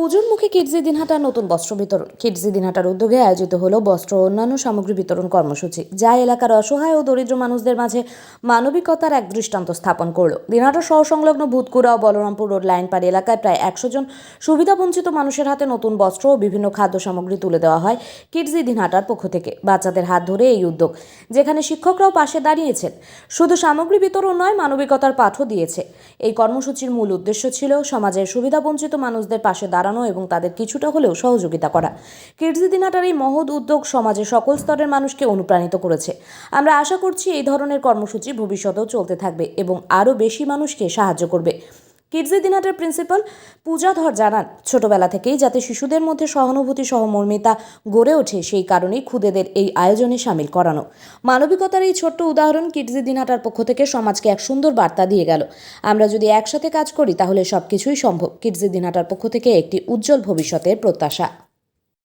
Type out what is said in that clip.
পুজোর মুখে কিডজি দিনহাটার নতুন বস্ত্র বিতরণ। কিডজি দিনহাটার উদ্যোগে আয়োজিত হলো বস্ত্র ও অন্যান্য সামগ্রী বিতরণ কর্মসূচি, যা এলাকার অসহায় ও দরিদ্র মানুষদের মাঝে মানবিকতার এক দৃষ্টান্ত স্থাপন করল। দিনহাটা শহর সংলগ্ন ভূতকুড়া ও বলরামপুর রোড লাইনপাড় এলাকায় প্রায় 100 জন সুবিধাবঞ্চিত মানুষের হাতে নতুন বস্ত্র ও বিভিন্ন খাদ্য সামগ্রী তুলে দেওয়া হয় কিডজি দিনহাটার পক্ষ থেকে। বাচ্চাদের হাত ধরে এই উদ্যোগ, যেখানে শিক্ষকরাও পাশে দাঁড়িয়েছেন। শুধু সামগ্রী বিতরণ নয়, মানবিকতার পাঠও দিয়েছে। এই কর্মসূচির মূল উদ্দেশ্য ছিল সমাজের সুবিধাবঞ্চিত মানুষদের পাশে দাঁড়ানো এবং তাদের কিছুটা হলেও সহযোগিতা করা। কিডজি দিনহাটার এই মহৎ উদ্যোগ সমাজের সকল স্তরের মানুষকে অনুপ্রাণিত করেছে। আমরা আশা করছি এই ধরনের কর্মসূচি ভবিষ্যতেও চলতে থাকবে এবং আরও বেশি মানুষকে সাহায্য করবে। কিডজি দিনহাটার প্রিন্সিপাল পূজা ধর জানান, ছোটবেলা থেকেই যাতে শিশুদের মধ্যে সহানুভূতি সহমর্মিতা গড়ে ওঠে, সেই কারণেই খুদেদের এই আয়োজনে সামিল করানো। মানবিকতার এই ছোট্ট উদাহরণ কিডজি দিনহাটার পক্ষ থেকে সমাজকে এক সুন্দর বার্তা দিয়ে গেল। আমরা যদি একসাথে কাজ করি তাহলে সবকিছুই সম্ভব। কিডজি দিনহাটার পক্ষ থেকে একটি উজ্জ্বল ভবিষ্যতের প্রত্যাশা।